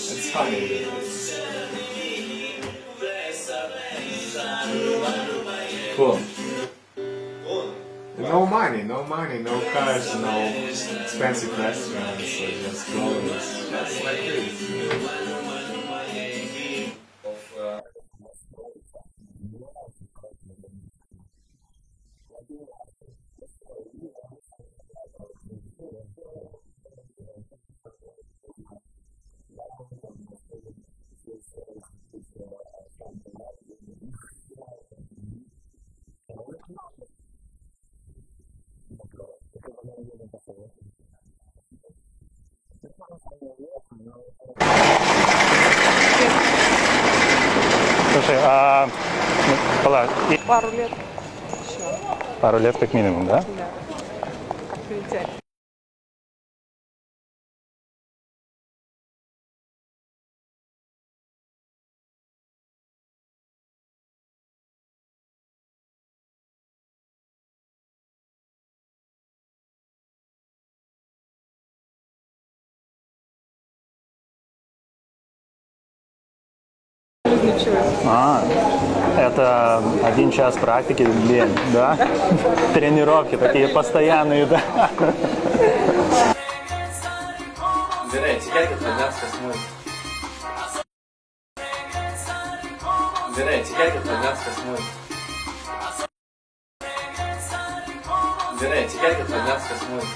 It's funny. Cool. No money, no cars, no expensive restaurants, so just clothes, just like this. Слушай, Пару лет еще. Пару лет как минимум, да? Да. Как прилетели. Это 1 час практики, блин, да? Тренировки такие постоянные, да? Забирай, тебя как фанатка смотрит. Забирай, тебя как фанатка смотрит. Забирай, тебя как фанатка смотрит.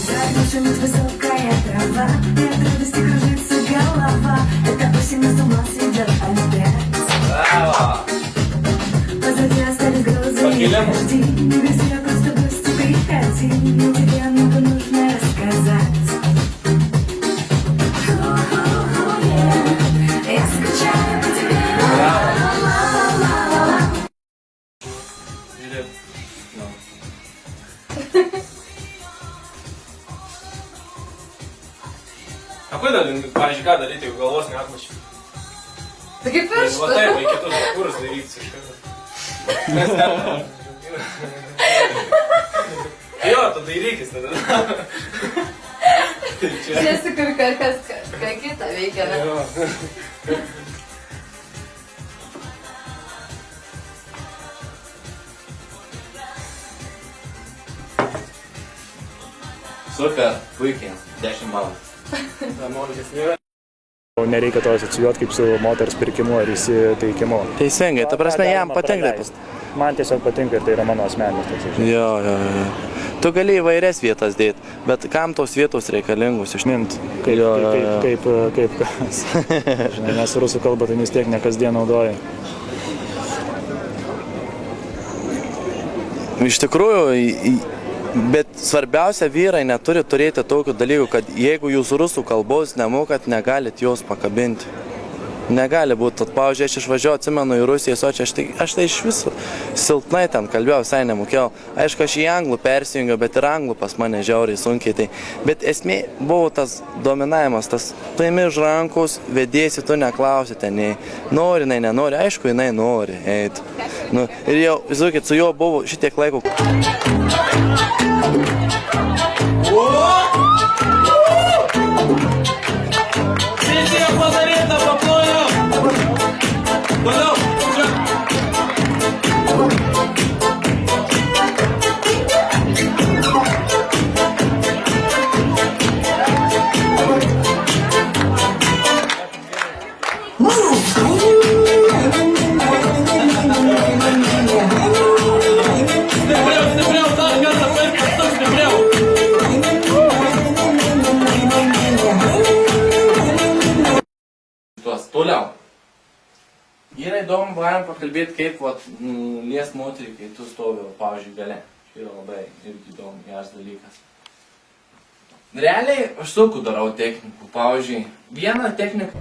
Заглушенность высокая трава, и от радости кружится голова. Это осень, с ума сведет опять. Позади остались грозы и дожди. Не без я просто в гости приходи. Мне тебе много нужно рассказать. Я скучаю по тебе. Какой pavyzdžiui, daryti, jeigu galvos neatmuši? Tai kaip ir Va taip, į kitus kurus daryti kažką. Jo, tu dairykis tada. Žiūrėsi, kur kažkas ką kitą veikia, ne? Super, puikiai, 10 balų. Nereikia to asocijuoti kaip su moters pirkimu ar įsiteikimu. Teisingai, ta prasme, jam patinka. Man tiesiog patinka ir tai yra mano asmeninis toks. Jo. Tu gali įvairias vietas dėti, bet kam tos vietos reikalingos Išmint, kaip kas. Žinai, nes rusų kalbą tai vis tiek ne kasdien naudoja. Iš tikrųjų, bet svarbiausia, vyrai neturi turėti tokių dalykų, kad jeigu jūs rusų kalbos nemokat, negalit jos pakabinti. Negali būti. Pavyzdžiui, aš išvažiuoju, atsimenu į Rusiją, aš tai iš viso silpnai ten kalbėjau, visai nemokėjau. Aišku, aš į anglų persijungiau, bet ir anglų pas mane žiauriai sunkiai. Tai. Bet esmė buvo tas dominavimas, tas tu imi už rankos, vedėsi, tu neklausite, nei nori, nei nenori. Aišku, jinai nori eiti. Nu, ir jau, žinokit, su juo buvo šitiek laiko. Toliau. Yra įdomu, galim pakalbėti, kaip liest moterį, kai tu stovi, pavyzdžiui, gale. Čia yra labai irgi įdomu, geras dalykas. Realiai, aš daug darau technikų. Pavyzdžiui, vieną techniką.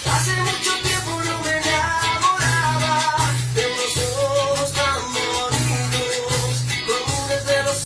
Hace mucho tiempo no me enamoraba de unos ojos tan bonitos, comunes de los...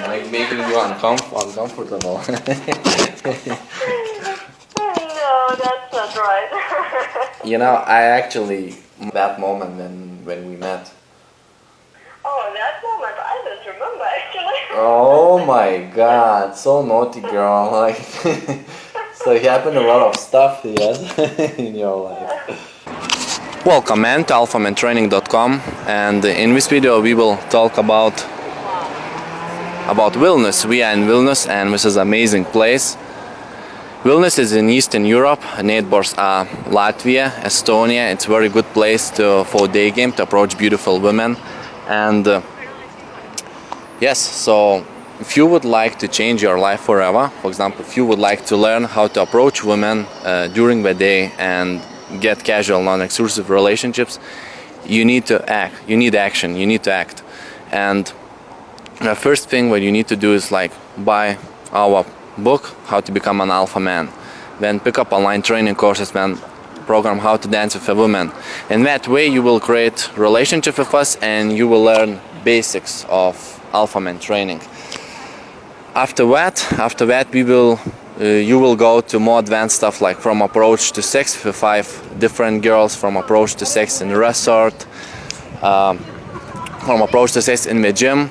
Like making you uncomfortable. No, that's not right. You know, I actually that moment when we met. Oh, that moment I don't remember actually. Oh my God, so naughty girl. Like, so it happened a lot of stuff, yes, in your life. Welcome man to Alphamantraining.com, and in this video we will talk about Vilnius. We are in Vilnius and this is an amazing place. Vilnius is in Eastern Europe, neighbors are Latvia, Estonia. It's a very good place for day game, to approach beautiful women. And yes, so if you would like to change your life forever, for example, if you would like to learn how to approach women during the day and get casual, non-exclusive relationships, you need to act, you need action, you need to act. And the first thing what you need to do is like buy our book, How to Become an Alpha Man. Then pick up online training courses, then program How to Dance with a Woman. In that way you will create relationship with us and you will learn basics of Alpha Man training. After that you will go to more advanced stuff, like from approach to sex with 5 different girls, from approach to sex in the resort, from approach to sex in the gym.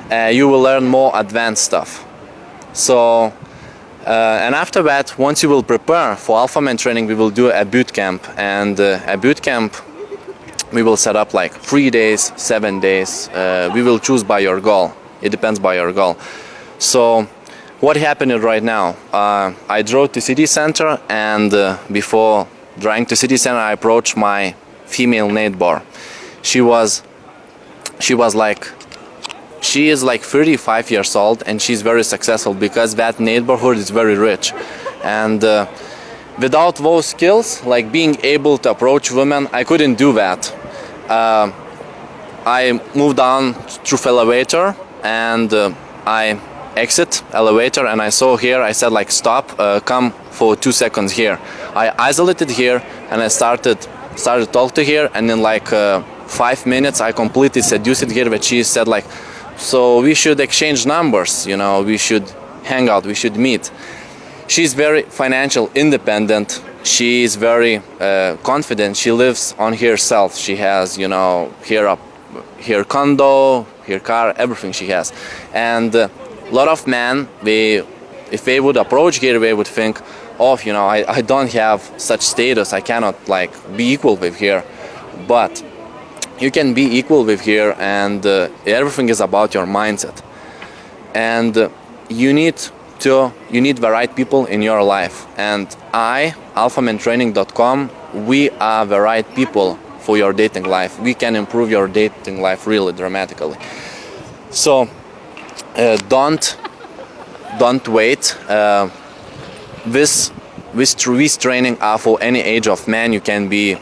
You will learn more advanced stuff. So and after that, once you will prepare for Alpha Man training, we will do a boot camp, and a boot camp we will set up like 3 days, 7 days. We will choose by your goal. It depends by your goal. So what happened right now? I drove to city center, and before driving to city center, I approached my female neighbor. she is like 35 years old, and she's very successful because that neighborhood is very rich. And without those skills, like being able to approach women, I couldn't do that. I moved on through elevator, and I exit elevator, and I saw here, I said like stop, come for 2 seconds here. I isolated here, and I started to talk to her, and in like 5 minutes I completely seduced her, but she said like, so we should exchange numbers, you know, we should hang out, we should meet. She's very financial independent. She is very confident. She lives on herself. She has, you know, her condo, her car, everything she has. And a lot of men, if they would approach her, they would think, oh, you know, I don't have such status. I cannot like be equal with her. But you can be equal with her, and everything is about your mindset. And you need the right people in your life. And Alphamantraining.com, we are the right people for your dating life. We can improve your dating life really dramatically. So don't wait. This training are for any age of man. You can be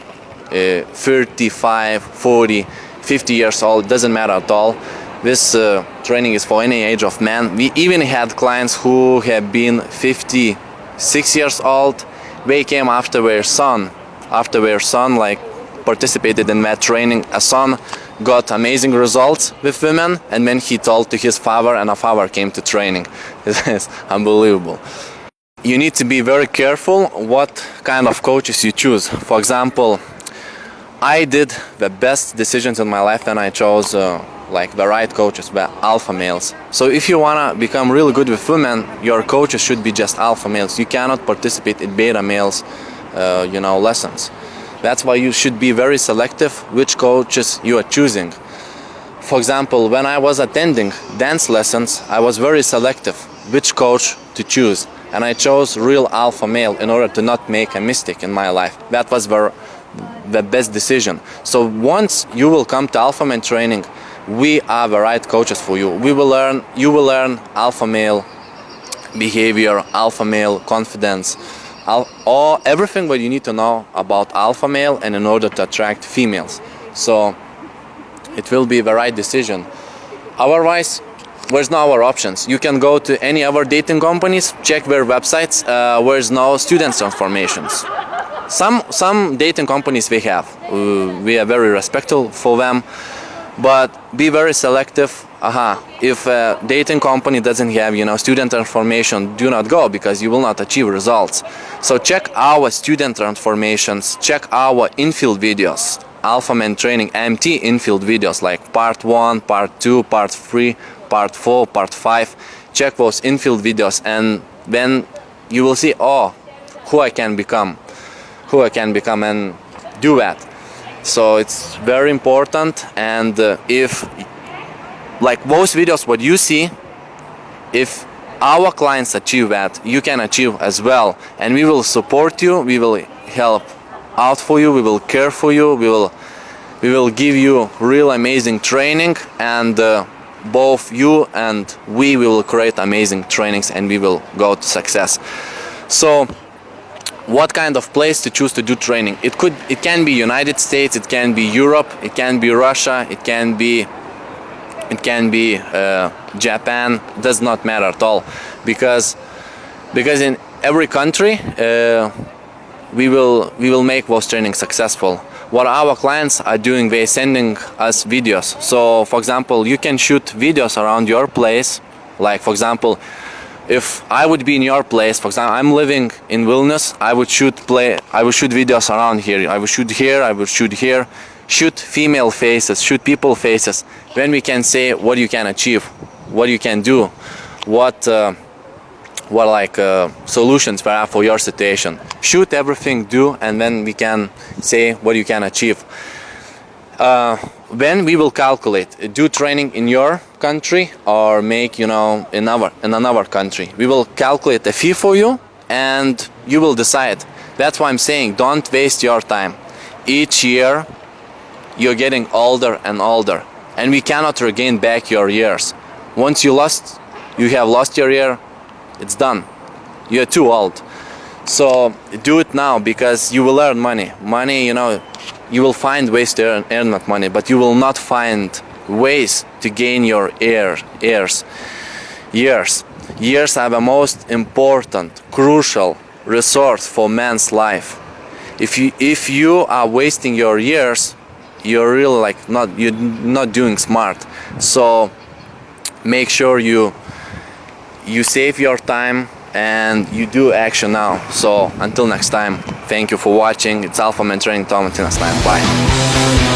35, 40, 50 years old, doesn't matter at all. This training is for any age of man. We even had clients who have been 56 years old. They came after their son like participated in that training. A son got amazing results with women, and then he told to his father, and a father came to training. It's unbelievable. You need to be very careful what kind of coaches you choose. For example, I did the best decisions in my life when I chose like the right coaches, the alpha males. So if you wanna become really good with women, your coaches should be just alpha males. You cannot participate in beta males, you know, lessons. That's why you should be very selective which coaches you are choosing. For example, when I was attending dance lessons, I was very selective which coach to choose, and I chose real alpha male in order to not make a mistake in my life. That was the best decision. So once you will come to Alphaman training, we are the right coaches for you. You will learn alpha male behavior, alpha male confidence, everything what you need to know about alpha male, and in order to attract females. So it will be the right decision. Otherwise, there's no other options. You can go to any other dating companies, check their websites. There's no student transformations. Some dating companies we have. We are very respectful for them, but be very selective. If a dating company doesn't have, you know, student transformation, do not go, because you will not achieve results. So check our student transformations, check our infield videos, Alphaman Training AMT infield videos, like part 1, part 2, part 3, part 4, part 5. Check those infield videos, and then you will see, who I can become, and do that. So it's very important. And if like those videos what you see, if our clients achieve that, you can achieve as well, and we will support you, we will help out for you, we will care for you, we will give you real amazing training, and both you and we will create amazing trainings, and we will go to success. So what kind of place to choose to do training? It can be United States, it can be Europe, it can be Russia, it can be Japan. Does not matter at all, because in every country we will make those trainings successful. What our clients are doing, they're sending us videos. So for example, you can shoot videos around your place. Like for example, if I would be in your place, for example, I'm living in Vilnius, I would shoot videos around here. I would shoot here, I would shoot here, shoot female faces, shoot people faces. Then we can say what you can achieve, what you can do, what solutions there are for your situation. Shoot everything, do, and then we can say what you can achieve. Then we will calculate, do training in your country or make, you know, in another country. We will calculate a fee for you, and you will decide. That's why I'm saying, don't waste your time. Each year you're getting older and older, and we cannot regain back your years. Once you have lost your year, it's done. You're too old. So do it now, because you will earn money. Money, you will find ways to earn that money, but you will not find ways to gain your years. Years are the most important, crucial resource for man's life. If you are wasting your years, you're really you're not doing smart. So make sure you save your time and you do action now. So until next time, thank you for watching. It's Alphamantraining, Tom and Tina Stein. Bye.